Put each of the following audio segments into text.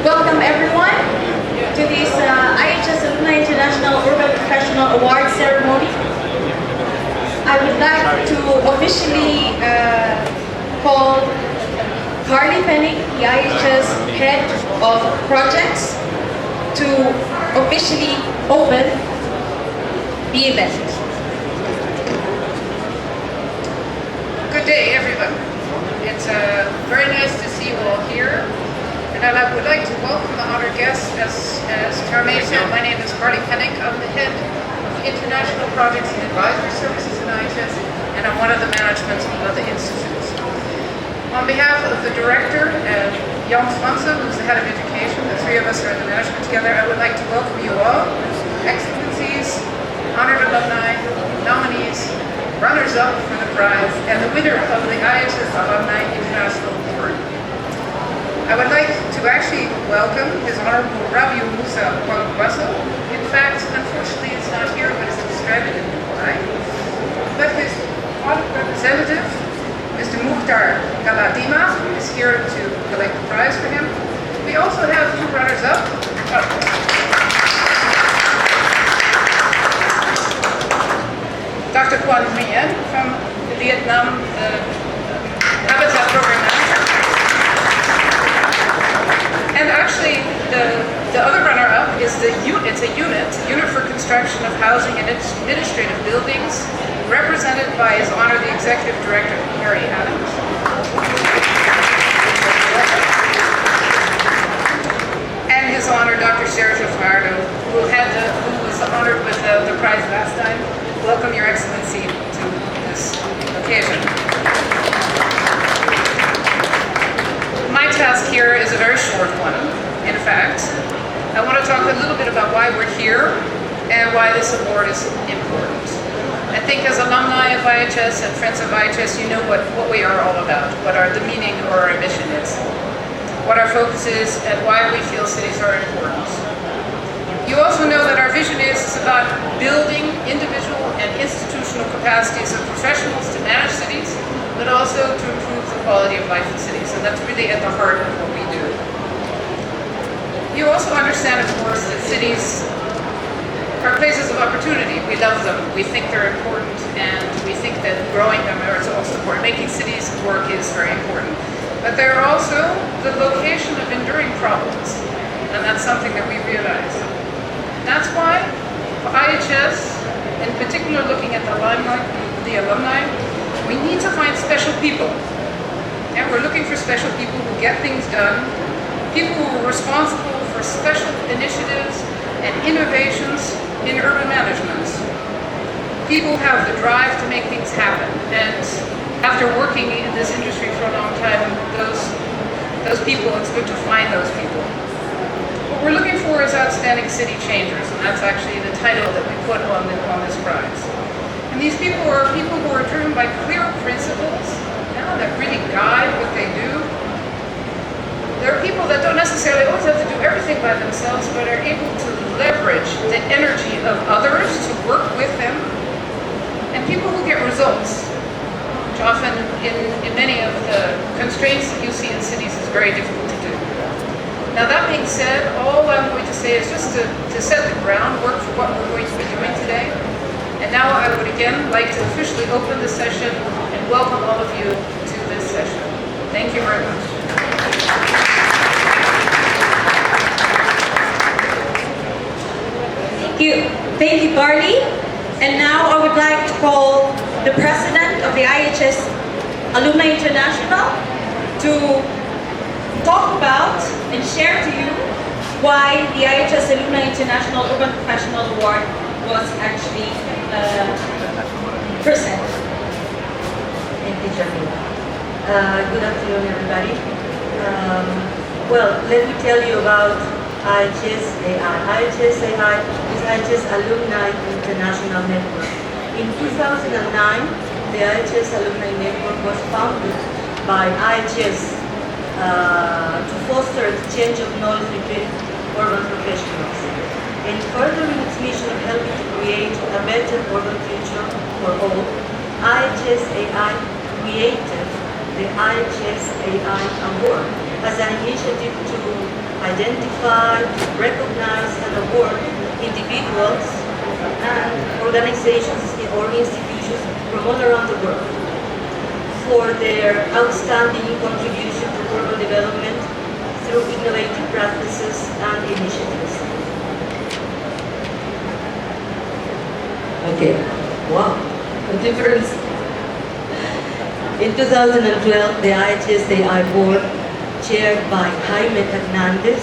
Welcome everyone to this IHS Alumni International Urban Professional Award ceremony. I would like to officially call Carly Penning, the IHS Head of Projects, to officially open the event. Good day, everyone. It's very nice to see you all here. And I would like to welcome the honored guests. As Carmen said, my name is Carly Penning. I'm the head of the International Projects and Advisory Services in IHS, and I'm one of the management of the institutes. On behalf of the director, Jan Swanson, who's the head of education, the three of us are in the management together, I would like to welcome you all, excellencies, honored alumni, nominees, runners-up for the prize, and the winner of the IHS Alumni International Award. I would like to actually welcome His Honorable Rabiu Musa Kwankwaso. In fact, unfortunately, it's not here, but it's stranded in Dubai. But his audit representative, Mr. Mukhtar Galadima, is here to collect the prize for him. We also have two runners-up. Dr. Nguyen from Vietnam, the Habitat Program Manager. And actually, the other runner-up is it's a unit for construction of housing and administrative buildings, represented by His Honor the Executive Director, Harry Adams. And His Honor Dr. Sergio Fajardo, who was honored with the prize last time. Welcome, Your Excellency, to this occasion. My task here is a very short one. In fact, I want to talk a little bit about why we're here and why this award is important. I think as alumni of IHS and friends of IHS, you know what we are all about, what the meaning or our mission is, what our focus is, and why we feel cities are important. You also know that our vision is about building individual and institutional capacities of professionals to manage cities, but also to improve the quality of life in cities, and that's really at the heart of what we do. You also understand, of course, that cities are places of opportunity. We love them, we think they're important, and we think that growing them is also important. Making cities work is very important. But they're also the location of enduring problems, and that's something that we realize. That's why IHS, in particular looking at the alumni, we need to find special people. And we're looking for special people who get things done, people who are responsible for special initiatives and innovations in urban management. People who have the drive to make things happen. And after working in this industry for a long time, those people, it's good to find those people. What we're looking for is outstanding city changers, and that's actually the title that we put on this prize. And these people are driven by clear principles that really guide what they do. There are people that don't necessarily always have to do everything by themselves, but are able to leverage the energy of others to work with them. And people who get results, which often in many of the constraints that you see in cities is very difficult to do. Now that being said, all I'm going to say is just to set the groundwork for what we're going to be doing today. And now I would again like to officially open the session and welcome all of you to this session. Thank you very much. Thank you, Carly. And now I would like to call the president of the IHS Alumni International to talk about and share to you why the IHS Alumni International Urban Professional Award was actually presented. Thank you, Jamila. Good afternoon, everybody. Well, let me tell you about IHS AI. IHS AI is IHS Alumni International Network. In 2009, the IHS Alumni Network was founded by IHS to foster exchange of knowledge between urban professionals. And furthering its mission of helping to create a better urban future for all, IHS AI created the IHS AI Award as an initiative to identify, recognize, and award individuals and organizations or institutions from all around the world for their outstanding contribution to urban development through innovative practices and initiatives. Okay, wow, the difference. In 2012, the IHS AI board, chaired by Jaime Hernandez,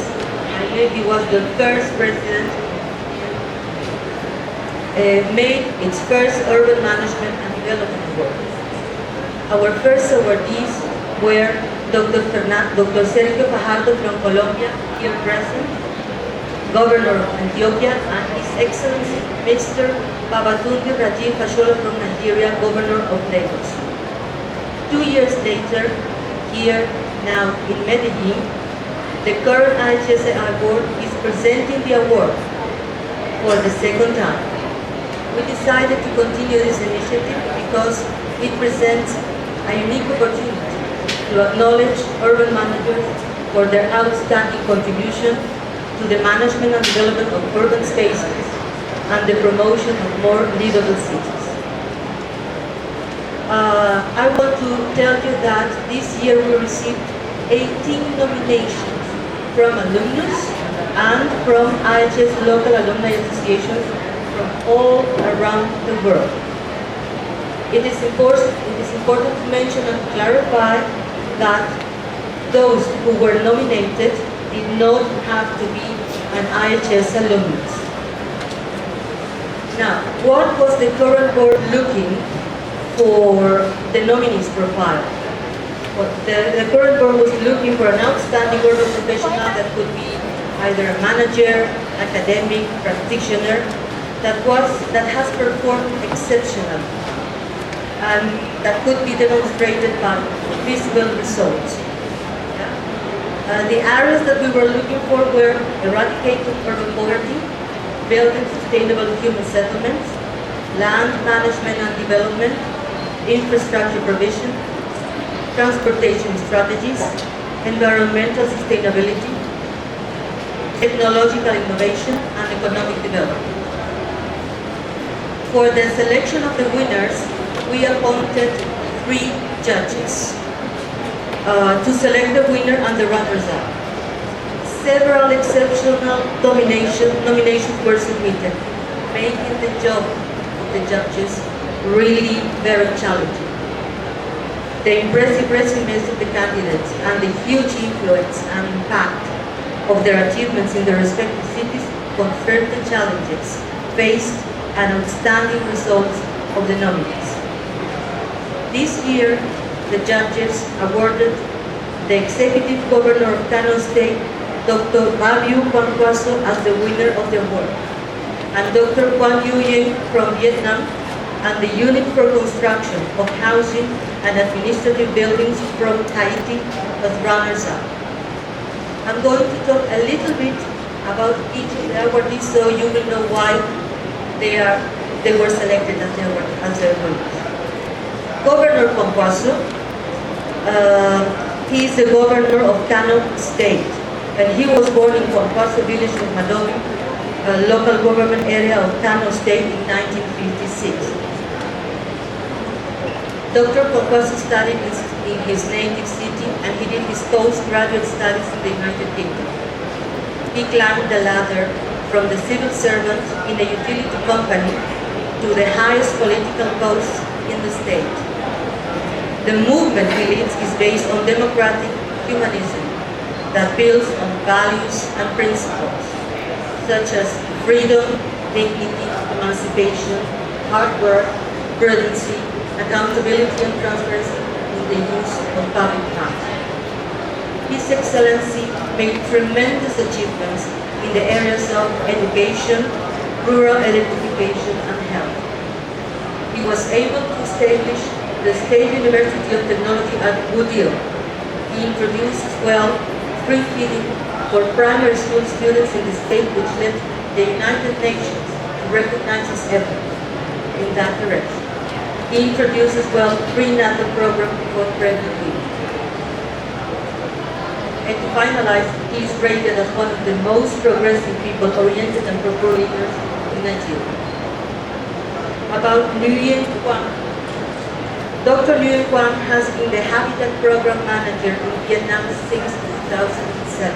he was the first president, made its first urban management and development award. Our first awardees were Dr. Sergio Fajardo from Colombia, here present, Governor of Antioquia, and His Excellency Mr. Babatunde Rajiv Fashola from Nigeria, Governor of Lagos. 2 years later, here now in Medellin, the current IHS AI board is presenting the award for the second time. We decided to continue this initiative because it presents a unique opportunity to acknowledge urban managers for their outstanding contribution to the management and development of urban spaces and the promotion of more livable cities. I want to tell you that this year we received 18 nominations from alumnus and from IHS local alumni associations from all around the world. It is important to mention and clarify that those who were nominated did not have to be an IHS alumnus. Now, what was the current board looking for the nominees profile? Well, the current board was looking for an outstanding urban professional that could be either a manager, academic, practitioner, that has performed exceptionally and that could be demonstrated by visible results. The areas that we were looking for were eradicating urban poverty, building sustainable human settlements, land management and development, infrastructure provision, transportation strategies, environmental sustainability, technological innovation, and economic development. For the selection of the winners, we appointed 3 judges to select the winner and the runners-up. Several exceptional nominations were submitted, making the job of the judges really very challenging. The impressive resumes of the candidates and the huge influence and impact of their achievements in their respective cities confirmed the challenges faced and outstanding results of the nominees. This year, the judges awarded the Executive Governor of Kano State, Dr. Rabiu Musa Kwankwaso, as the winner of the award, and Dr. Nguyen from Vietnam, and the Unit for Construction of Housing and Administrative Buildings from Haiti as runners-up. I'm going to talk a little bit about each of the awardees so you will know why they were selected as their winners. Governor Kwankwaso, he is the governor of Kano State, and he was born in Kwankwaso village of Madomi, a local government area of Kano State in 1956. Dr. Kwankwaso studied in his native city and he did his postgraduate studies in the United Kingdom. He climbed the ladder from the civil servant in a utility company to the highest political posts in the state. The movement he leads is based on democratic humanism that builds on values and principles such as freedom, dignity, emancipation, hard work, prudency, accountability and transparency in the use of public funds. His Excellency made tremendous achievements in the areas of education, rural electrification, and health. He was able to establish the State University of Technology at Woodhill. He introduced as well free feeding for primary school students in the state, which led the United Nations to recognize his effort in that direction. He introduced as well prenatal program for pregnant women. And to finalize, he is rated as one of the most progressive, people-oriented and corporators in Nigeria. About Nguyen Quang. Dr. Nguyen Quang has been the Habitat Program Manager in Vietnam since 2007.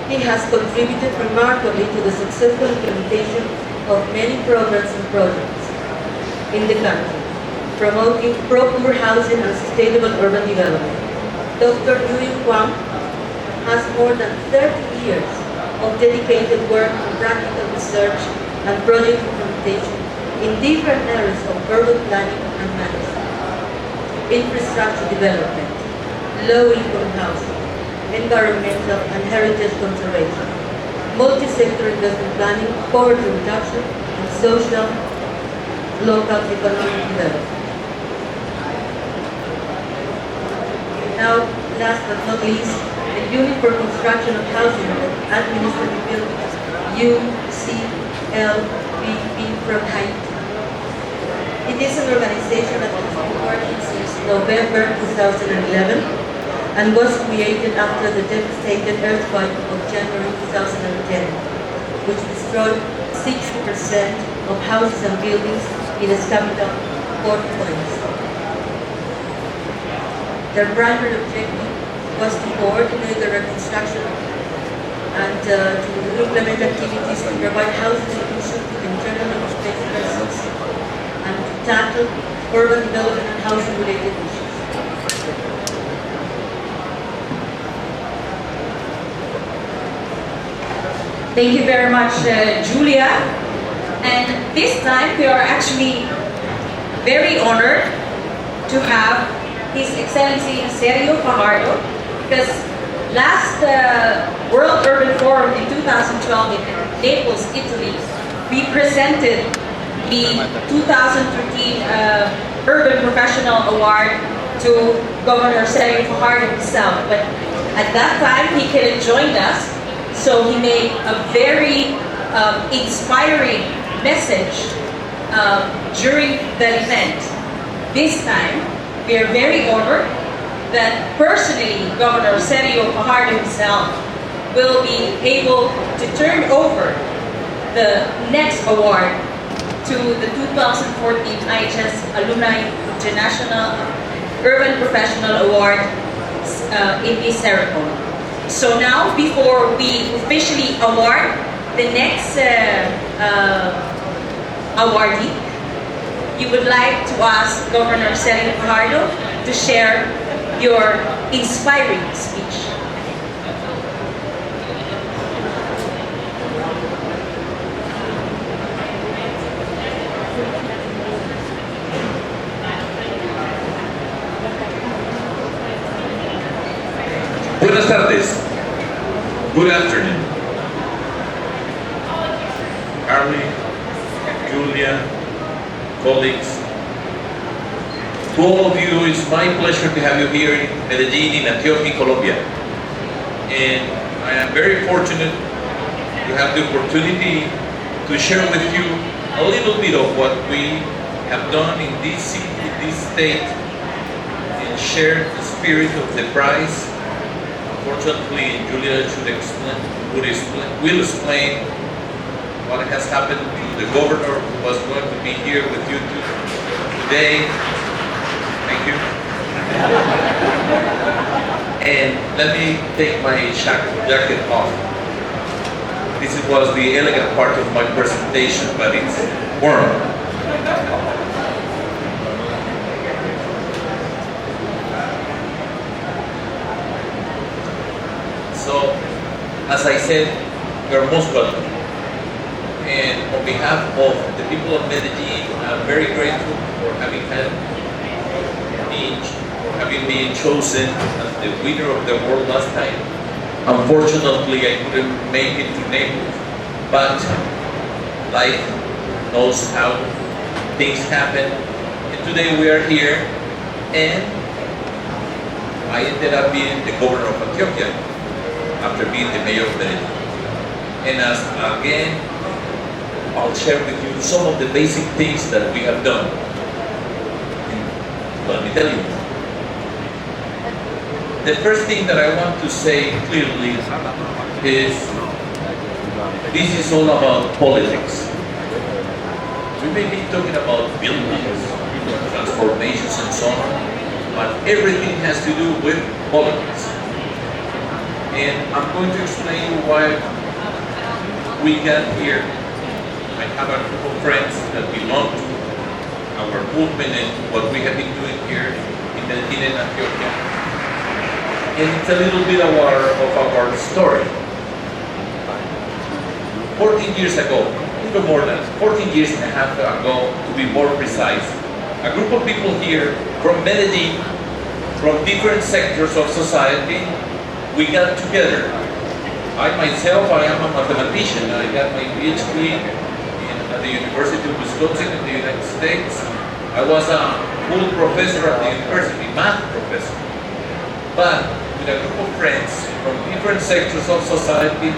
He has contributed remarkably to the successful implementation of many programs and projects in the country, promoting pro-poor housing and sustainable urban development. Dr. Nguyen Quang has more than 30 years of dedicated work on practical research and project implementation in different areas of urban planning and management, infrastructure development, low-income housing, environmental and heritage conservation, multi-sector investment planning, poverty reduction, and social local economic development. Now, last but not least, the Unit for Construction of Housing and Administrative Buildings, UCLBP from Haiti. It is an organization that has been working since November 2011 and was created after the devastating earthquake of January 2010, which destroyed 60% of houses and buildings in its capital, Port-au-Prince. Their primary objective was to coordinate the reconstruction and to implement activities to provide housing solutions to internally displaced persons and to tackle urban development and housing-related issues. Thank you very much, Julia. And this time we are actually very honored to have His Excellency Sergio Fajardo, because last World Urban Forum in 2012 in Naples, Italy, we presented the 2013 Urban Professional Award to Governor Sergio Fajardo himself. But at that time, he couldn't join us, so he made a very inspiring message during the event. This time, we are very honored that personally Governor Sergio Fajardo himself will be able to turn over the next award to the 2014 IHS Alumni International Urban Professional Award in this ceremony. So now, before we officially award the next awardee, you would like to ask Governor Sergio Fajardo to share your inspiring speech. Buenas tardes. Good afternoon. Carly, Julia, colleagues, to all of you, it's my pleasure to have you here in Medellin, in Antioquia, Colombia. And I am very fortunate to have the opportunity to share with you a little bit of what we have done in this city, in this state, and share the spirit of the prize. Unfortunately, Julia will explain what has happened to the governor who was going to be here with you today. Thank you. And let me take my jacket off. This was the elegant part of my presentation, but it's warm. So, as I said, you're most welcome. And on behalf of the people of Medellin, I'm very grateful for having been chosen as the winner of the award last time. Unfortunately, I couldn't make it to Naples, but life knows how things happen. And today we are here, and I ended up being the governor of Antioquia after being the mayor of Medellin. And as again, I'll share with you some of the basic things that we have done. Let me tell you. The first thing that I want to say clearly is this is all about politics. We may be talking about buildings, transformations and so on, but everything has to do with politics. And I'm going to explain you why we got here. I have a group of friends that belong to our movement and what we have been doing here in Medellin and Antioquia. And it's a little bit of our story. 14 years ago, even more than 14 years and a half ago, to be more precise, a group of people here from Medellin, from different sectors of society, we got together. I myself, I am a mathematician. I got my PhD at the University of Wisconsin in the United States. I was a full professor at the university, math professor. But with a group of friends from different sectors of society,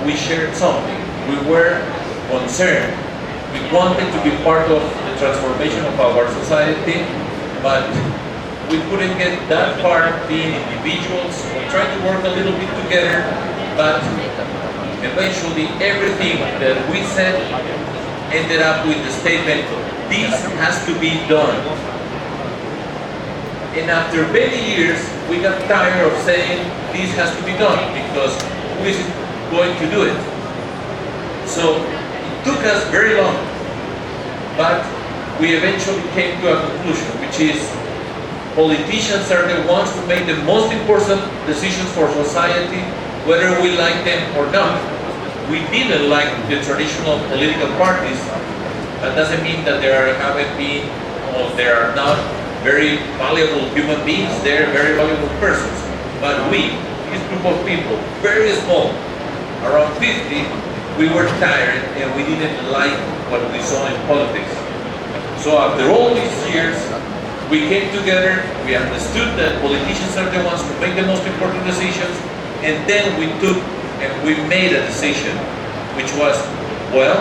we shared something. We were concerned. We wanted to be part of the transformation of our society, but we couldn't get that far being individuals. We tried to work a little bit together, but eventually everything that we said ended up with the statement, this has to be done. And after many years, we got tired of saying this has to be done because who is going to do it? So it took us very long, but we eventually came to a conclusion, which is politicians are the ones who make the most important decisions for society, whether we like them or not. We didn't like the traditional political parties. That doesn't mean that there haven't been or there are not very valuable human beings, they're very valuable persons. But we, this group of people, very small, around 50, we were tired and we didn't like what we saw in politics. So after all these years, we came together, we understood that politicians are the ones who make the most important decisions, and then we took and we made a decision, which was, well,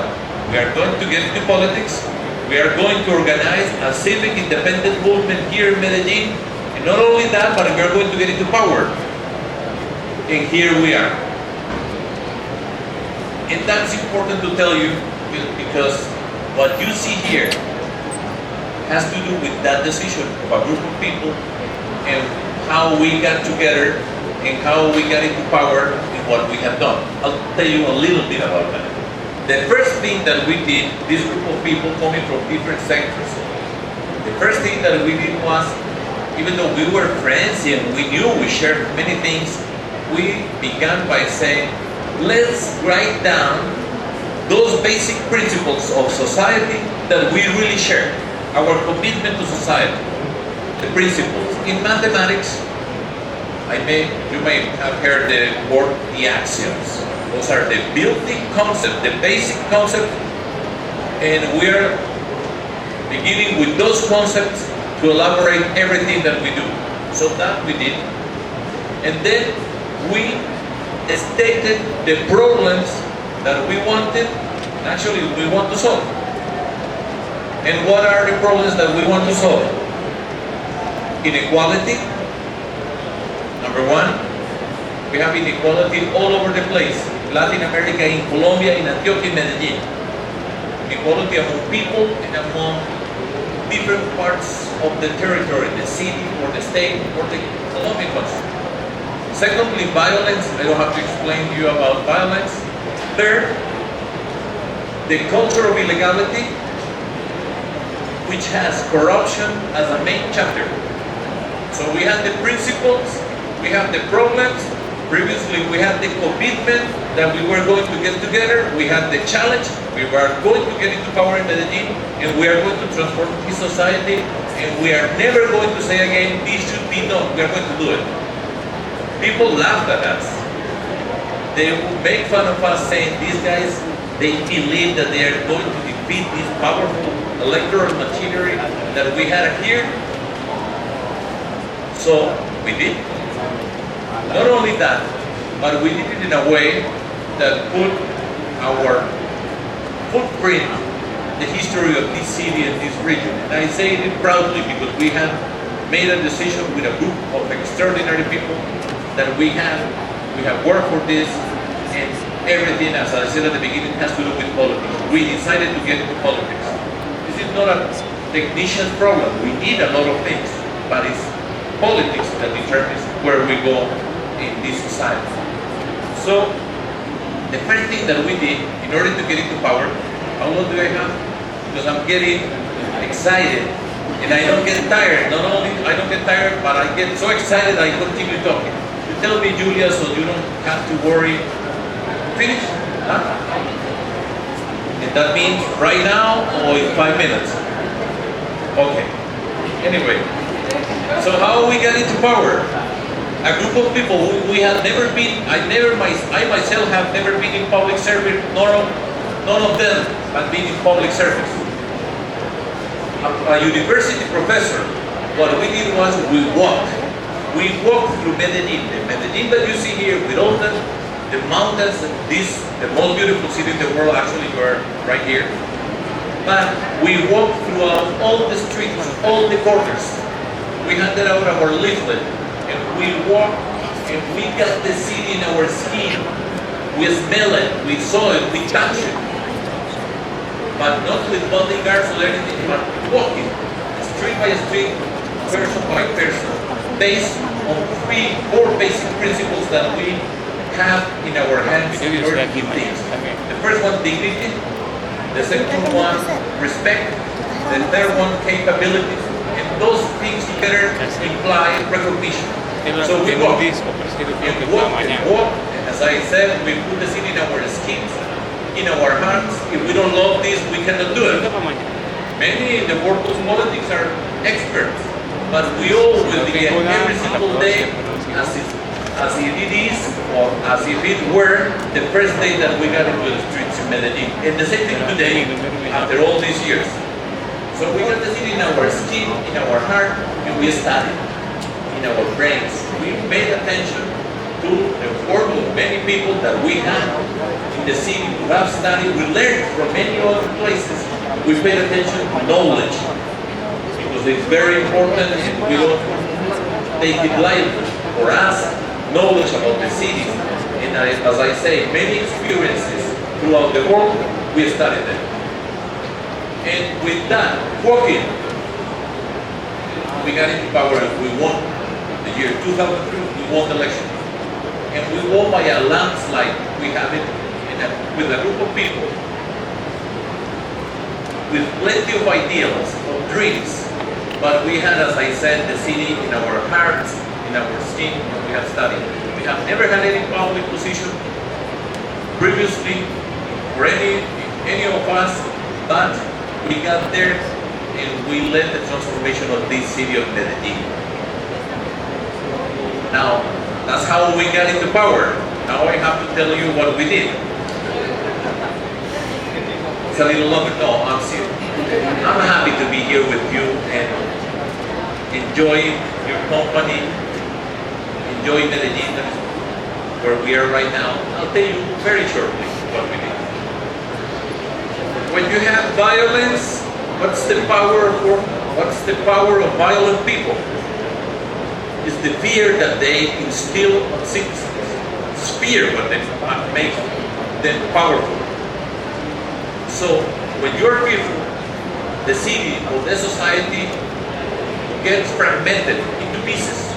we are going to get into politics. We are going to organize a civic independent movement here in Medellin. And not only that, but we are going to get into power. And here we are. And that's important to tell you because what you see here has to do with that decision of a group of people and how we got together and how we got into power and what we have done. I'll tell you a little bit about that. The first thing that we did, this group of people coming from different sectors, the first thing that we did was, even though we were friends and we knew we shared many things, we began by saying, let's write down those basic principles of society that we really share, our commitment to society, the principles. In mathematics, you may have heard the word the axioms. Those are the building concept, the basic concept, and we're beginning with those concepts to elaborate everything that we do. So that we did. And then we stated the problems that we wanted, actually we want to solve. And what are the problems that we want to solve? Inequality, number one. We have inequality all over the place. Latin America, in Colombia, in Antioquia, in Medellin. Inequality among people and among different parts of the territory, the city or the state or the Colombian country. Secondly, violence. I don't have to explain to you about violence. Third, the culture of illegality, which has corruption as a main chapter. So we have the principles, we have the problems. Previously, we had the commitment that we were going to get together. We had the challenge. We were going to get into power in Medellin, and we are going to transform this society. And we are never going to say again, this should be done. We are going to do it. People laughed at us. They would make fun of us, saying these guys, they believe that they are going to defeat this powerful electoral machinery that we had here. So we did. Not only that, but we did it in a way that put our footprint, the history of this city and this region. And I say it proudly because we have made a decision with a group of extraordinary people that we have worked for this, and everything, as I said at the beginning, has to do with politics. We decided to get into politics. This is not a technician's problem. We need a lot of things, but it's politics that determines where we go in this society. So, the first thing that we did in order to get into power, how long do I have? Because I'm getting excited and I don't get tired. Not only I don't get tired, but I get so excited I continue talking. You tell me, Julia, so you don't have to worry. Finish? Huh? And that means right now or in 5 minutes? Okay. Anyway, so how we got into power? A group of people who we have never been, I myself have never been in public service, none of them have been in public service. A university professor, what we did was we walked. We walked through Medellin. The Medellin that you see here with all the mountains, the most beautiful city in the world, actually we're right here. But we walked throughout all the streets, all the corners. We handed out our leaflet and we walked and we got the city in our skin. We smell it, we saw it, we touched it. But not with bodyguards or anything, but walking street by street, person by person, based on 4 basic principles that we have in our hands in order to do things. The first one, dignity. The second one, respect. The third one, capability. And those things together imply recognition. So we walk and walk. As I said, we put the city in our skins, in our hearts. If we don't love this, we cannot do it. Many in the world of politics are experts, but we all will begin every single day as if it is, or as if it were, the first day that we got into the streets in Medellin. And the same thing today, after all these years. So we got the city in our skin, in our heart, and we studied in our brains. We paid attention to the work of many people that we have in the city who have studied. We learned from many other places. We paid attention to knowledge because it's very important and we don't take it lightly. For us, knowledge about the cities, and as I say, many experiences throughout the world, we studied them. And with that, working, we got into power and we won. The year 2003, we won the election. And we won by a landslide. We have it with a group of people with plenty of ideals, of dreams. But we had, as I said, the city in our hearts, in our skin, and we have studied. We have never had any public position previously for any of us, but we got there and we led the transformation of this city of Medellin. Now, that's how we got into power. Now I have to tell you what we did. It's a little longer. No, I'm serious. I'm happy to be here with you and enjoy your company, enjoy Medellin, where we are right now. I'll tell you very shortly what we did. When you have violence, what's the power of violent people? It's the fear that they instill on citizens. It's fear what they make them powerful. So when you're fearful, the city or the society gets fragmented into pieces.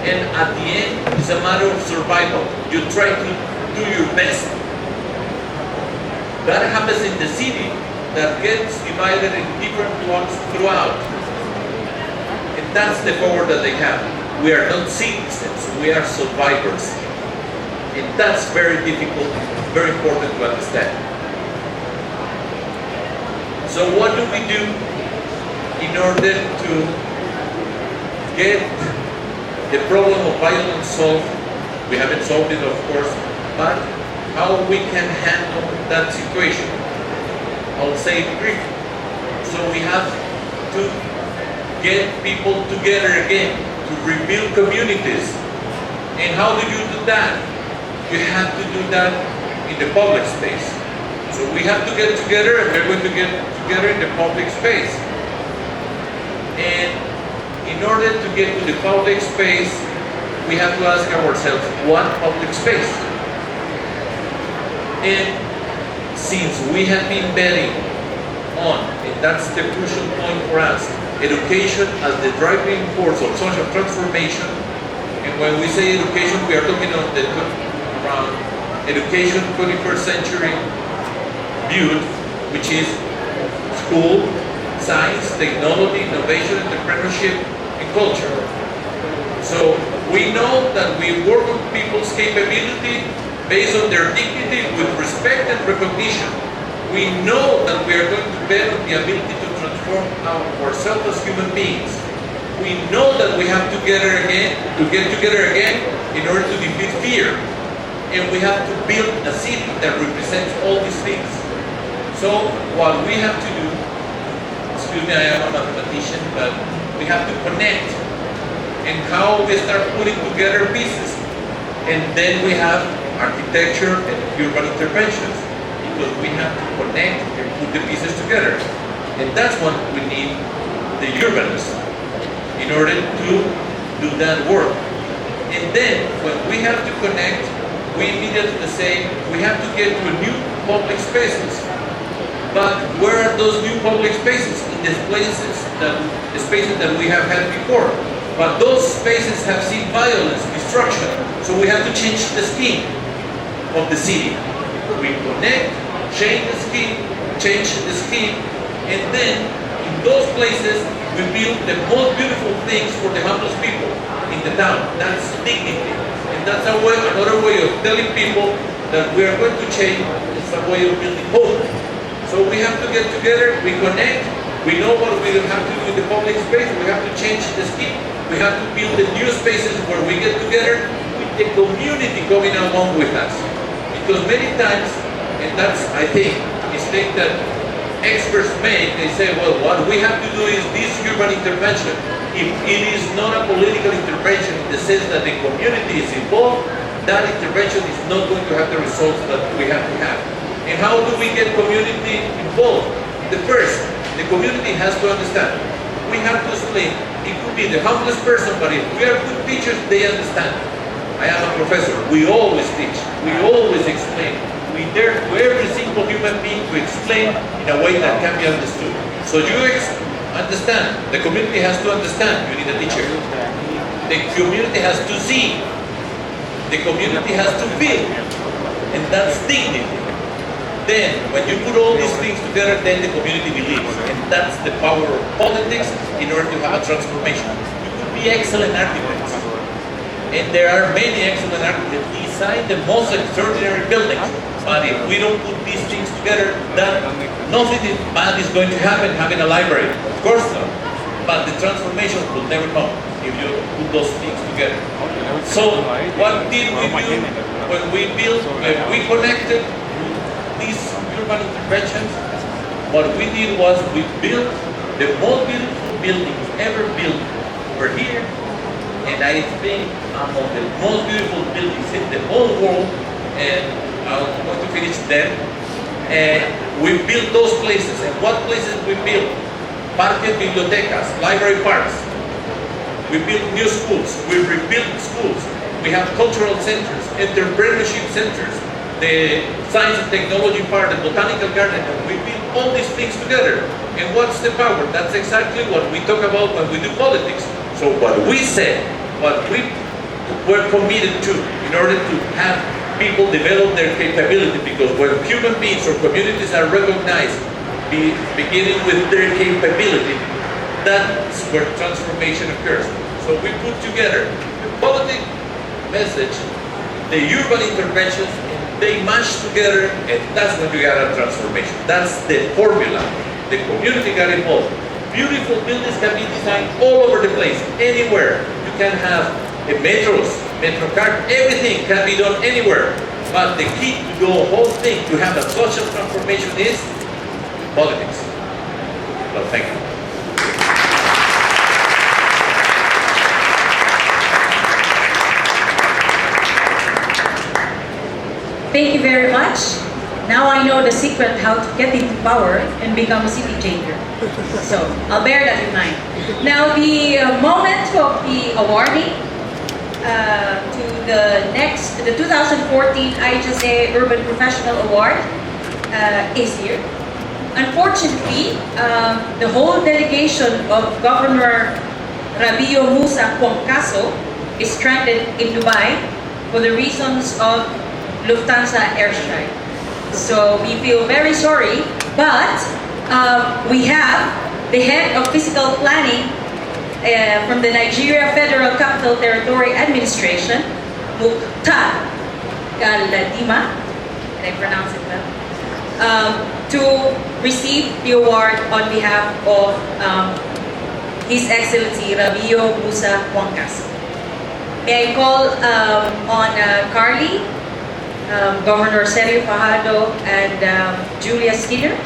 And at the end, it's a matter of survival. You try to do your best. That happens in the city that gets divided in different blocks throughout. And that's the power that they have. We are not citizens, we are survivors. And that's very difficult, very important to understand. So what do we do in order to get the problem of violence solved? We haven't solved it, of course, but how we can handle that situation? I'll say it briefly. So we have to get people together again, to rebuild communities. And how do you do that? You have to do that in the public space. So we have to get together, and we're going to get together in the public space. And in order to get to the public space, we have to ask ourselves, what public space? And since we have been betting on, and that's the crucial point for us, education as the driving force of social transformation, and when we say education, we are talking on the around education 21st century viewed, which is school, science, technology, innovation, entrepreneurship, and culture. So we know that we work on people's capability based on their dignity with respect and recognition. We know that we are going to bet on the ability to transform ourselves as human beings. We know that we have to get together again in order to defeat fear. And we have to build a city that represents all these things. So what we have to do, excuse me, I am a mathematician, but we have to connect. And how we start putting together pieces. And then we have architecture and urban interventions, because we have to connect and put the pieces together. And that's what we need the urbanists in order to do that work. And then when we have to connect, we immediately say we have to get to new public spaces. But where are those new public spaces? In the spaces that we have had before. But those spaces have seen violence, destruction. So we have to change the scheme of the city. We connect, change the scheme, and then in those places we build the most beautiful things for the humblest people in the town. That's dignity. And that's another way of telling people that we are going to change. It's a way of building hope. So we have to get together, we connect, we know what we have to do in the public space, we have to change the scheme. We have to build the new spaces where we get together with the community coming along with us. Because many times, and that's, I think, a mistake that experts make, they say, well, what we have to do is this urban intervention. If it is not a political intervention in the sense that the community is involved, that intervention is not going to have the results that we have to have. And how do we get community involved? The first, the community has to understand. We have to explain. It could be the humblest person, but if we are good teachers, they understand. I am a professor. We always teach. We always explain. We dare to every single human being to explain in a way that can be understood. So you understand. The community has to understand. You need a teacher. The community has to see. The community has to feel. And that's dignity. Then, when you put all these things together, then the community believes. And that's the power of politics in order to have a transformation. You could be excellent architects. And there are many excellent architects that design the most extraordinary buildings. But if we don't put these things together, then nothing bad is going to happen having a library. Of course not. But the transformation will never come if you put those things together. So, what did we do when we connected these urban interventions? What we did was we built the most beautiful buildings ever built over here, and I think among the most beautiful buildings in the whole world, and I'm going to finish them. And we built those places. And what places we built? Parques, bibliotecas, library parks. We built new schools. We rebuilt schools. We have cultural centers, entrepreneurship centers, the science and technology part, the botanical garden, and we build all these things together. And what's the power? That's exactly what we talk about when we do politics. So what we said, what we were committed to in order to have people develop their capability, because when human beings or communities are recognized, beginning with their capability, that's where transformation occurs. So we put together the politic message, the urban interventions, they mash together, and that's when you got a transformation. That's the formula. The community got involved. Beautiful buildings can be designed all over the place, anywhere. You can have the metros, metro card, everything can be done anywhere. But the key to the whole thing, to have a social transformation, is politics. So thank you. Thank you very much. now I know the secret how to get into power and become a city changer. So I'll bear that in mind. Now the moment of the awarding to the 2014 IHS AI Urban Professional Award is here. Unfortunately, the whole delegation of Governor Rabiu Musa Kwankwaso is stranded in Dubai for the reasons of Lufthansa airstrike. So we feel very sorry, but we have the head of physical planning from the Nigeria Federal Capital Territory Administration, Mukhtar Galadima, did I pronounce it well? To receive the award on behalf of His Excellency Rabiu Musa Kwankwaso. May I call on Carly, Governor Sergio Fajardo, and Julia Skinner.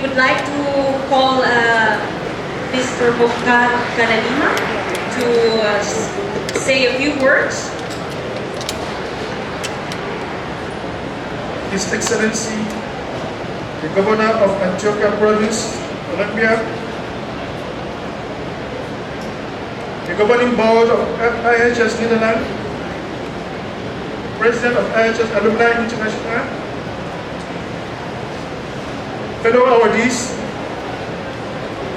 Would like to call Mr. Mukhtar Galadima to say a few words. His Excellency, the Governor of Antioquia Province, Colombia, the Governing Board of IHS Netherlands, President of IHS Alumni International, fellow awardees,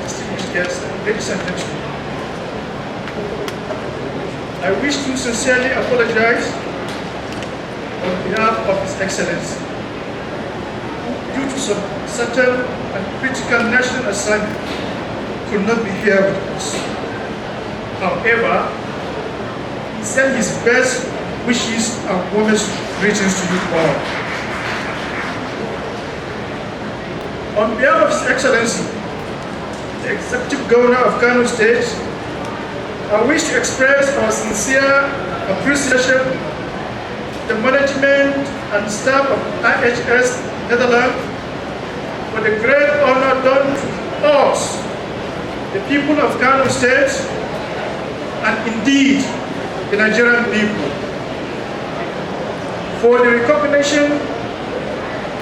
distinguished guests, ladies and gentlemen, I wish to sincerely apologize on behalf of His Excellency due to some certain and critical national assignment could not be here with us. However, he sent his best wishes and warmest greetings to you all. On behalf of His Excellency, the Executive Governor of Kano State, I wish to express our sincere appreciation to the management and staff of IHS Netherlands for the great honor done to us, the people of Kano State, and indeed the Nigerian people, for the recognition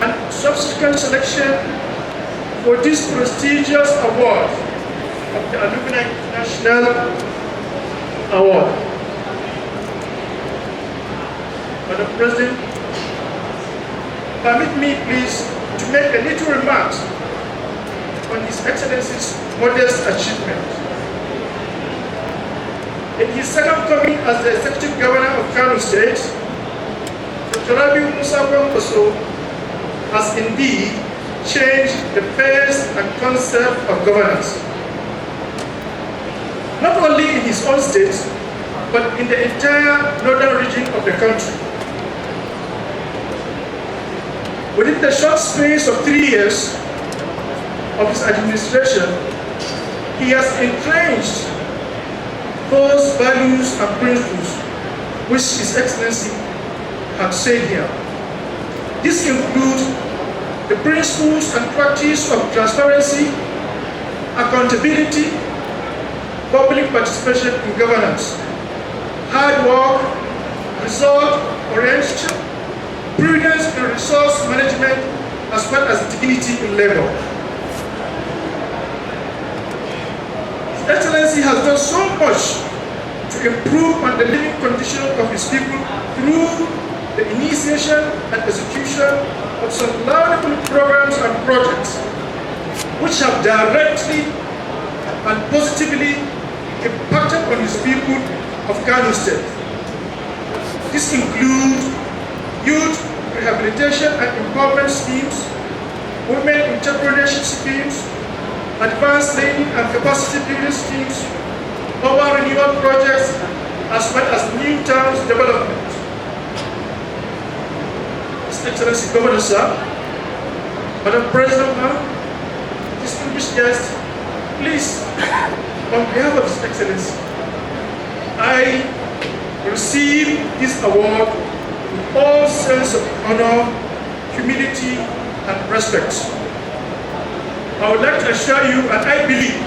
and subsequent selection for this prestigious award of the Alumni International Award. Madam President, permit me please to make a little remarks on His Excellency's modest achievement. In his second coming as the Executive Governor of Kano State, H.E Rabiu Musa Kwankwaso has indeed changed the face and concept of governance, not only in his own state, but in the entire northern region of the country. Within the short space of 3 years of his administration, he has entrenched those values and principles which His Excellency has said here. This includes the principles and practice of transparency, accountability, public participation in governance, hard work, result orientation, prudence in resource management, as well as dignity in labor. His Excellency has done so much to improve on the living conditions of his people through the initiation and execution of some laudable programs and projects which have directly and positively impacted on his people of Kano State. This includes youth rehabilitation and empowerment schemes, women entrepreneurship schemes, advanced learning and capacity building schemes, urban renewal projects, as well as new towns development. His Excellency Governor Sir, Madam President, distinguished guest, please, on behalf of His Excellency, I receive this award with all sense of honor, humility, and respect. I would like to assure you, and I believe,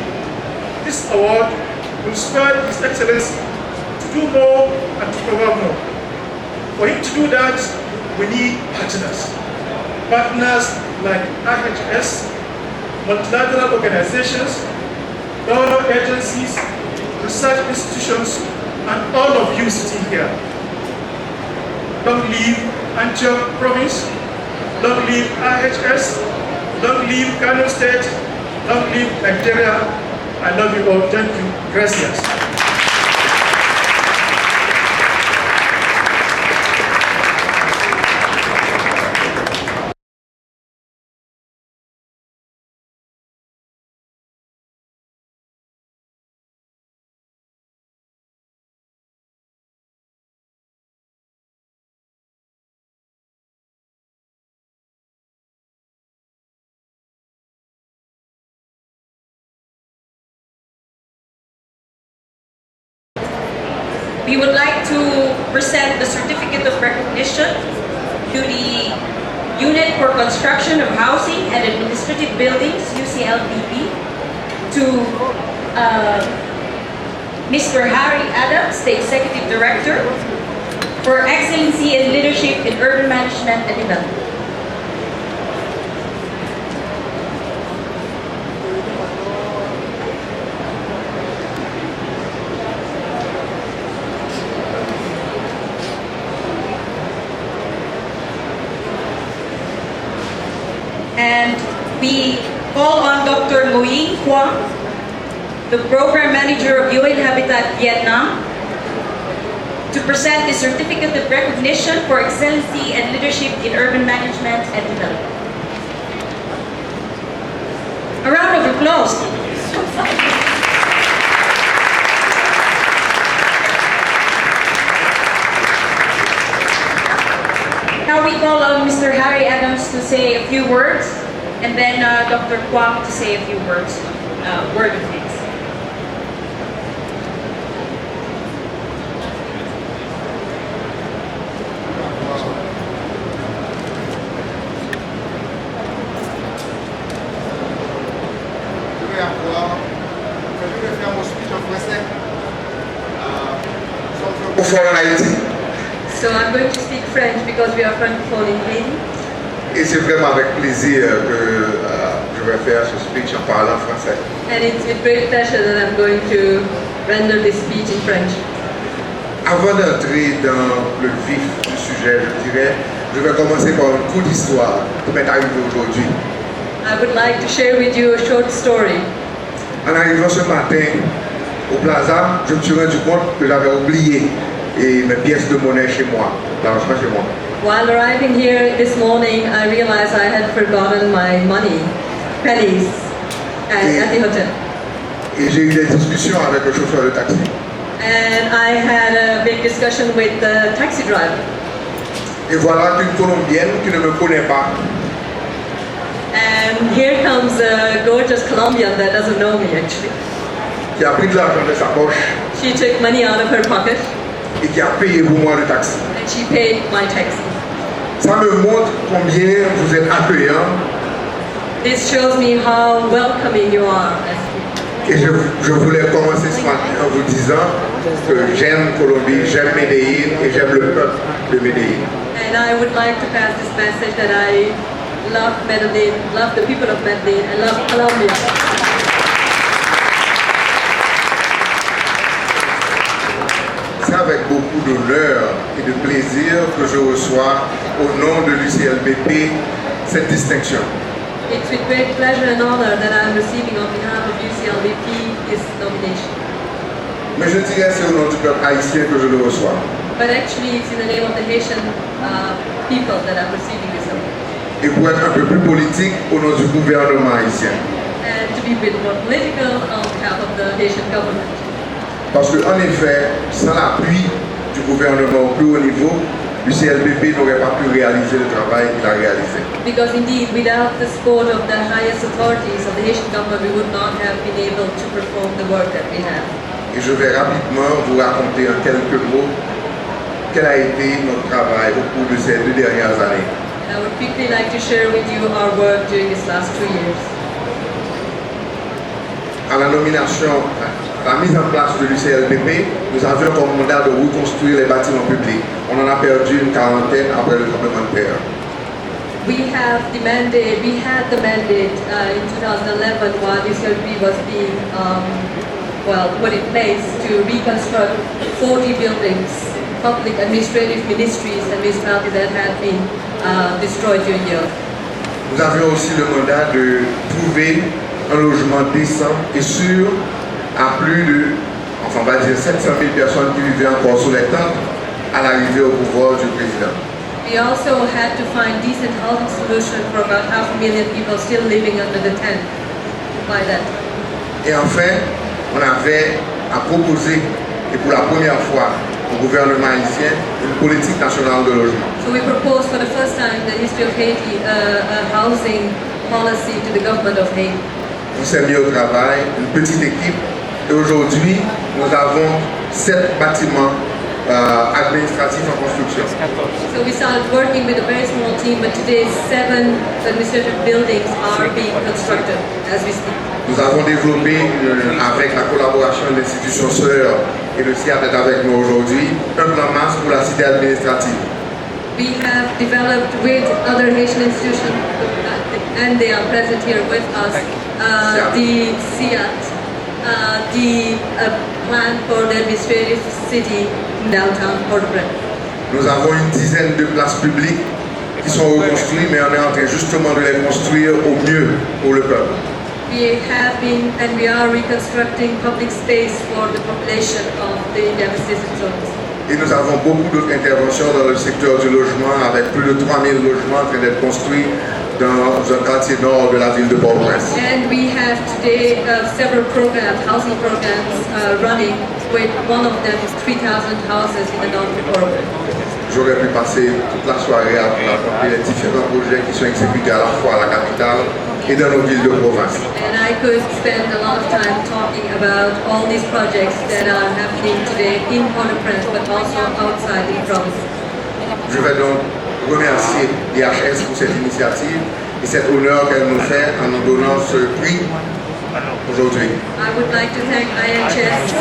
this award will inspire His Excellency to do more and to cover more. For him to do that, we need partners. Partners like IHS, multilateral organizations, government agencies, research institutions, and all of you sitting here. Long live Antioch Province, long live IHS, long live Kano State, long live Nigeria. I love you all. Thank you. Gracias. We would like to present the certificate of recognition to the Unit for Construction of Housing and Administrative Buildings, UCLBP, to Mr. Harry Adams, the Executive Director, for Excellency in Leadership in Urban Management and Development. And we call on Dr. Nguyen Quang, the Program Manager of UN Habitat Vietnam, to present the Certificate of Recognition for Excellency and Leadership in Urban Management and Development. A round of applause. Now we call on Mr. Harry Adams to say a few words, and then Dr. Quang to say a few words, word of thanks. So I'm going to speak French because we are francophone in Haiti. Et c'est vraiment avec plaisir que je vais faire ce speech en parlant français. And it's with great pleasure that I'm going to render this speech in French. Avant d'entrer dans le vif du sujet, je dirais, je vais commencer par une courte histoire qui m'est arrivée aujourd'hui. I would like to share with you a short story. En arrivant ce matin au plaza, je me suis rendu compte que j'avais oublié mes pièces de monnaie chez moi, l'argent chez moi. While arriving here this morning, I realized I had forgotten my money, pennies, at the hotel. Et j'ai eu des discussions avec le chauffeur de taxi. And I had a big discussion with the taxi driver. Et voilà qu'une Colombienne qui ne me connaît pas, And here comes a gorgeous Colombian that doesn't know me actually. qui a pris de l'argent de sa poche She took money out of her pocket et qui a payé pour moi le taxi. and she paid my taxi. Ça me montre combien vous êtes accueillants. This shows me how welcoming you are. Et je voulais commencer ce matin en vous disant que j'aime Colombie, j'aime Medellin et j'aime le peuple de Medellin. And I would like to pass this message that I love Medellin, love the people of Medellin, and love Colombia. C'est avec beaucoup d'honneur et de plaisir que je reçois au nom de l'UCLBP cette distinction. It's with great pleasure and honor that I'm receiving on behalf of UCLBP this nomination. Mais je dirais c'est au nom du peuple haïtien que je le reçois. But actually it's in the name of the Haitian people that I'm receiving this award. Et pour être un peu plus politique, au nom du gouvernement haïtien. And to be a bit more political on behalf of the Haitian government. Parce qu'en effet, sans l'appui du gouvernement au plus haut niveau, l'UCLBP n'aurait pas pu réaliser le travail qu'il a réalisé. Because indeed, without the support of the highest authorities of the Haitian government, we would not have been able to perform the work that we have. Et je vais rapidement vous raconter en quelques mots quel a été notre travail au cours de ces 2 dernières années. I would quickly like to share with you our work during these last 2 years. À la nomination, la mise en place de l'UCLBP, nous avions comme mandat de reconstruire les bâtiments publics. On en a perdu une quarantaine après le tremblement de terre. We had the mandate in 2011 while UCLB was being put in place to reconstruct 40 buildings, public administrative ministries and municipalities that had been destroyed during the earth. Nous avions aussi le mandat de trouver un logement décent et sûr à plus de, on va dire 700 000 personnes qui vivaient encore sous les tentes à l'arrivée au pouvoir du président. We also had to find decent housing solution for about 500,000 people still living under the tent by that. Et enfin, on avait à proposer, et pour la première fois au gouvernement haïtien, une politique nationale de logement. So we proposed for the first time in the history of Haiti a housing policy to the government of Haiti. On s'est mis au travail, une petite équipe, et aujourd'hui, nous avons 7 bâtiments administratifs en construction. So we started working with a very small team, but today 7 administrative buildings are being constructed as we speak. Nous avons développé, avec la collaboration de l'institution sœur et le CIAT est avec nous aujourd'hui, un plan masse pour la cité administrative. We have developed with other Haitian institutions, and they are present here with us, the CIAT, the plan for the administrative city in downtown Cordaid. Nous avons une dizaine de places publiques qui sont reconstruites, mais on est en train justement de les construire au mieux pour le peuple. We have been and we are reconstructing public space for the population of the devastated zones. Et nous avons beaucoup d'autres interventions dans le secteur du logement, avec plus de 3000 logements en train d'être construits dans un quartier nord de la ville de Port-au-Prince. And we have today several programs, housing programs running, with one of them is 3,000 houses in the north of Port-au-Prince. J'aurais pu passer toute la soirée à vous raconter les différents projets qui sont exécutés à la fois à la capitale et dans nos villes de province. And I could spend a lot of time talking about all these projects that are happening today in Port-au-Prince, but also outside the province. Je vais donc remercier l'IHS pour cette initiative et cet honneur qu'elle nous fait en nous donnant ce prix aujourd'hui. I would like to thank IHS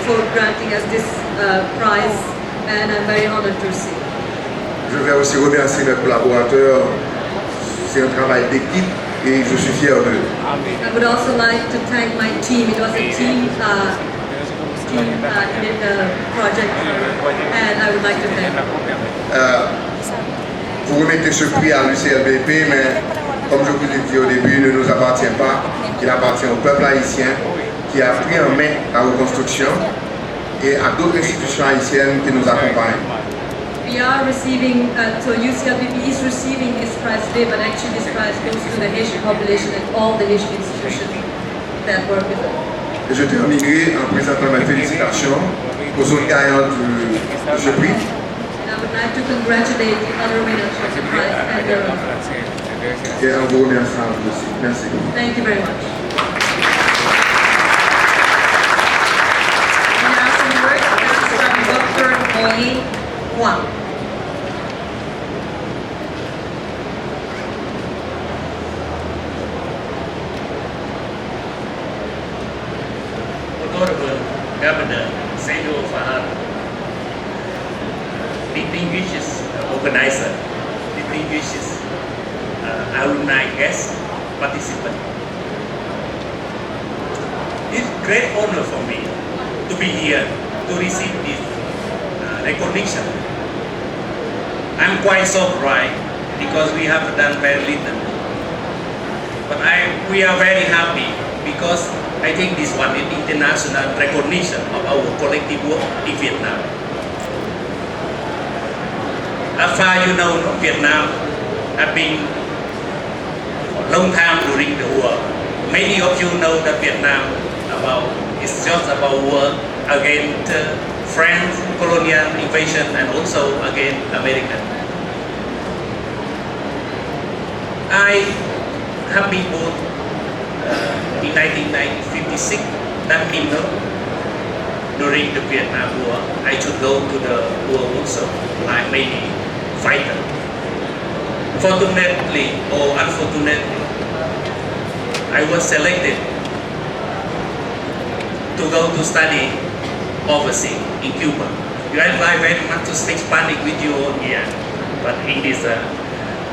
for granting us this prize, and I'm very honored to receive. Je vais aussi remercier mes collaborateurs. C'est un travail d'équipe et je suis fier d'eux. I would also like to thank my team. It was a team project, and I would like to thank them. Vous remettez ce prix à l'UCLBP, mais comme je vous l'ai dit au début, il ne nous appartient pas. Il appartient au peuple haïtien qui a pris en main la reconstruction et à d'autres institutions haïtiennes qui nous accompagnent. We are receiving, so UCLBP is receiving this prize today, but actually this prize goes to the Haitian population and all the Haitian institutions that work with it. Et je terminerai en présentant mes félicitations aux autres gagnants de ce prix. I would like to congratulate the other winners of the prize and their owners. Et en vous remerciant aussi. Merci. Thank you very much. Now some words from Dr. Nguyen Quang. Honorable Governor Sergio Fajardo, distinguished organizer, distinguished alumni guest participant. It's great honor for me to be here to receive this recognition. I'm quite surprised because we have done very little. But we are very happy because I think this one is international recognition of our collective work in Vietnam. As far you know, Vietnam have been for a long time during the war. Many of you know that Vietnam it's just about war against French colonial invasion and also again American. I have been born in 1956. That means during the Vietnam War, I should go to the war also, like maybe fighter. Fortunately or unfortunately, I was selected to go to study overseas in Cuba. I try very much to speak Spanish with you all here, but English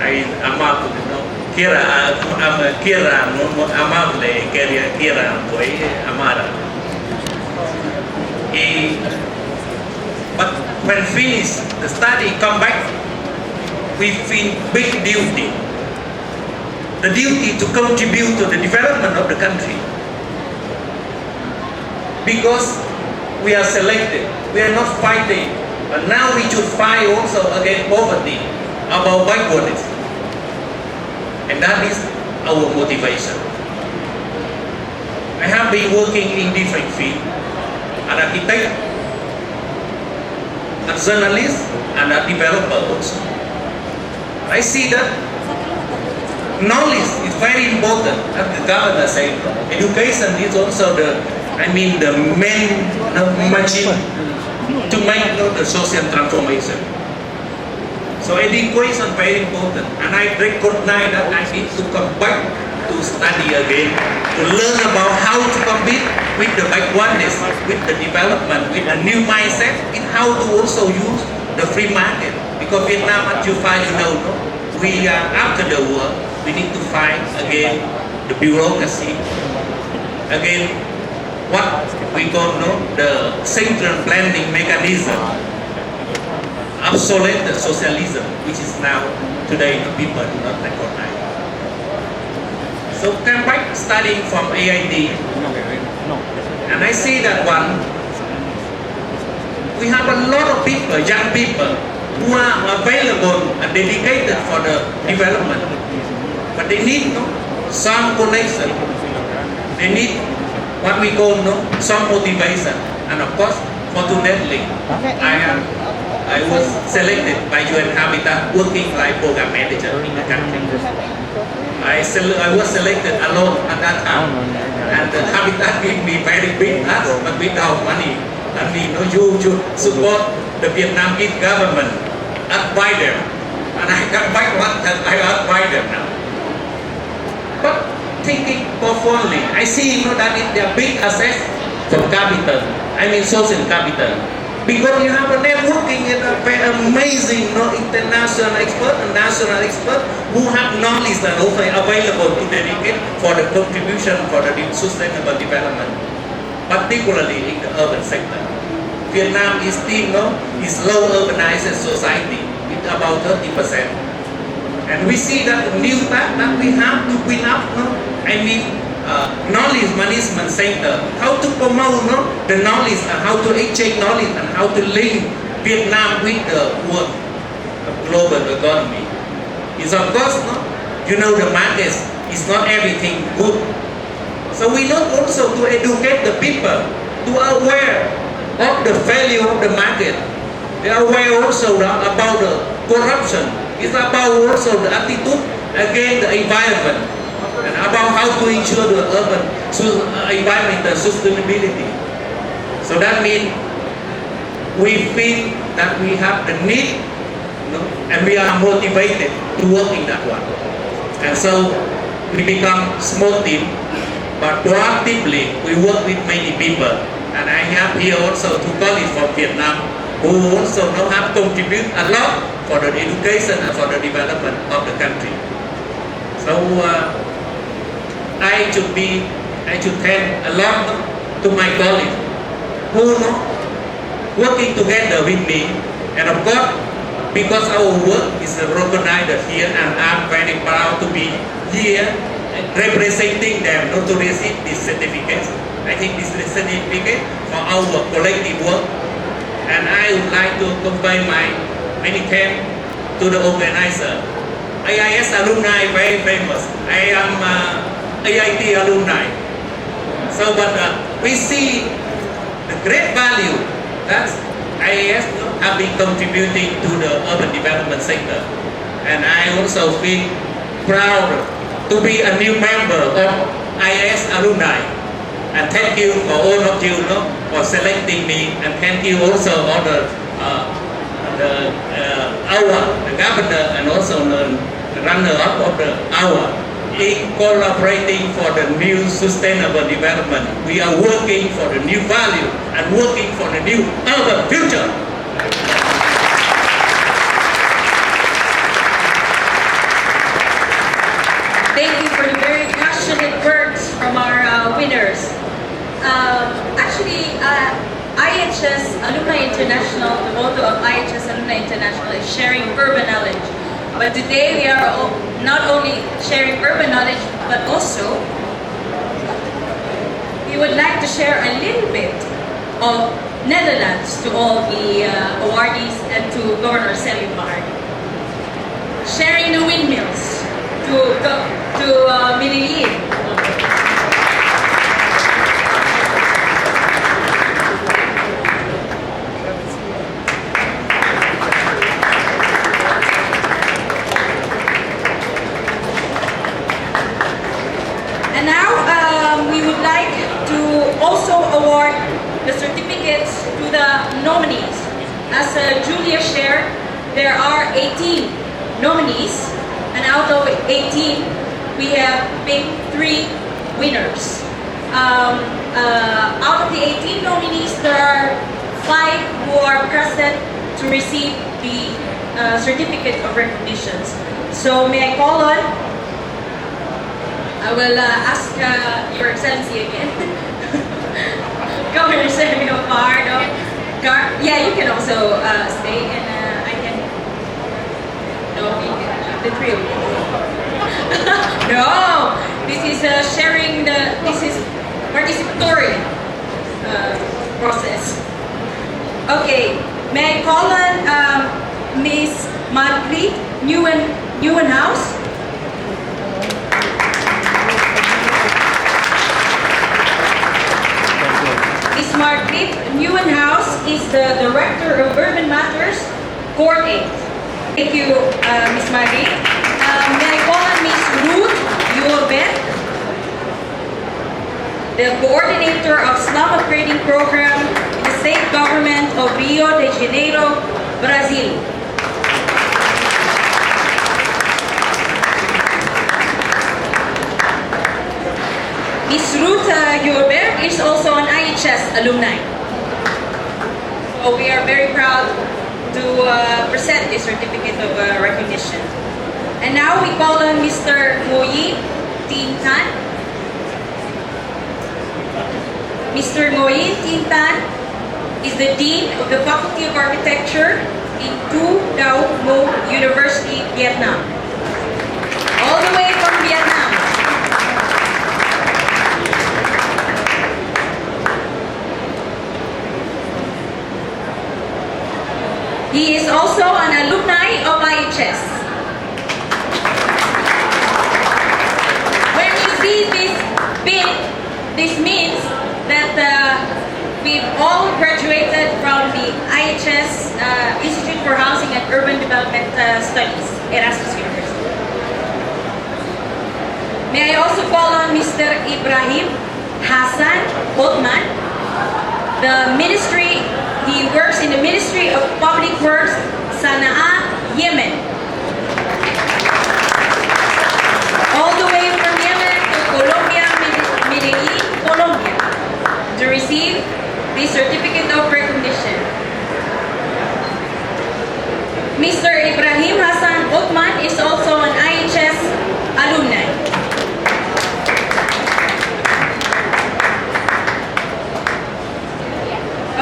I'm not, kira no amable kira boy amara. But when finished the study, come back, we feel big duty. The duty to contribute to the development of the country. Because we are selected, we are not fighting, but now we should fight also against poverty, about backwardness. And that is our motivation. I have been working in different fields, an architect, a journalist, and a developer also. I see that knowledge is very important, as the governor said. Education is also the main machine to make the social transformation. So education is very important, and I recognize that I need to come back to study again, to learn about how to compete with the backwardness, with the development, with a new mindset, in how to also use the free market. Because Vietnam, as you find, we are after the war, we need to fight again the bureaucracy, again what we call the central planning mechanism, obsolete socialism, which is now today the people do not recognize. So come back studying from AID, and I see that we have a lot of people, young people, who are available and dedicated for the development, but they need some connection. They need what we call some motivation, and of course, fortunately, I was selected by UN Habitat, working like program manager in the country. I was selected alone at that time, and the Habitat gave me very big task, but without money. I mean, you support the Vietnamese government, advise them, and I come back what I advise them now. But thinking profoundly, I see that they are big assets for capital. I mean social capital. Because you have a networking and a very amazing international expert and national expert who have knowledge and also available to dedicate for the contribution for the sustainable development, particularly in the urban sector. Vietnam is still is low urbanized society with about 30%. And we see that the new task that we have to build up, knowledge management center, how to promote the knowledge and how to exchange knowledge and how to link Vietnam with the world, the global economy. Is of course, the market is not everything good. So we need also to educate the people to aware of the value of the market. They are aware also about the corruption. It's about also the attitude against the environment, and about how to ensure the urban environmental sustainability. So that means we feel that we have the need, and we are motivated to work in that one. And so we become small team, but proactively we work with many people. And I have here also two colleagues from Vietnam who also have contributed a lot for the education and for the development of the country. So I should thank a lot to my colleagues who working together with me, and of course because our work is recognized here, and I'm very proud to be here representing them to receive this certificate. I think this is a certificate for our collective work, and I would like to convey my many thanks to the organizer. IHS Alumni very famous. I am AIT alumni. So, but we see the great value that IHS have been contributing to the urban development sector. And I also feel proud to be a new member of IHS Alumni. And thank you for all of you for selecting me, and thank you also all the governor and also the runner-up of the hour in collaborating for the new sustainable development. We are working for the new value and working for the new urban future. Thank you for the very passionate words from our winners. IHS Alumni International, the motto of IHS Alumni International is sharing urban knowledge. But today we are not only sharing urban knowledge, but also we would like to share a little bit of Netherlands to all the awardees and to Governor Sergio Fajardo. Sharing the windmills to Medellin. And now we would like to also award the certificates to the nominees. As Julia shared, there are 18 nominees, and out of 18, we have picked 3 winners. Out of the 18 nominees, there are 5 who are present to receive the certificate of recognitions. So may I call on? I will ask Your Excellency again. Governor Sergio Fajardo. Yeah, you can also stay, and I can. No, the 3 of you. No, this is sharing the. This is participatory process. Okay, may I call on Miss Margriet Nieuwenhuis? Miss Margriet Nieuwenhuis is the Director of Urban Matters, Cordaid. Thank you, Miss Margriet. May I call on Miss Ruth, Jurberg, the Coordinator of Slum Upgrading Program in the State Government of Rio de Janeiro, Brazil. Miss Ruth Jurberg is also an IHS alumni. So we are very proud to present this certificate of recognition. And now we call on Mr. Nguyen, Thanh. Mr. Nguyen, Thanh is the Dean of the Faculty of Architecture in Tu Dao Mo University, Vietnam. All the way from Vietnam. He is also an alumni of IHS. When you see this pin, this means that we've all graduated from the IHS Institute for Housing and Urban Development Studies, Erasmus University. May I also call on Mr. Ibrahim Hassan Othman, the ministry. He works in the Ministry of Public Works, Sana'a, Yemen. All the way from Yemen to Colombia, Medellin, Colombia, to receive the certificate of recognition. Mr. Ibrahim Hassan Othman is also an IHS alumni.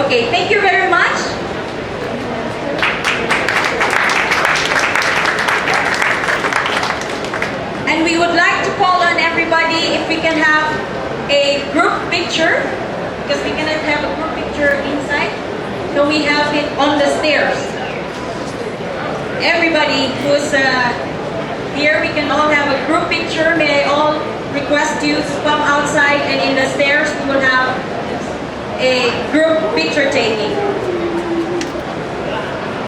Okay, thank you very much. And we would like to call on everybody if we can have a group picture, because we cannot have a group picture inside, so we have it on the stairs. Everybody who's here, we can all have a group picture. May I all request you to come outside, and in the stairs we will have a group picture taking.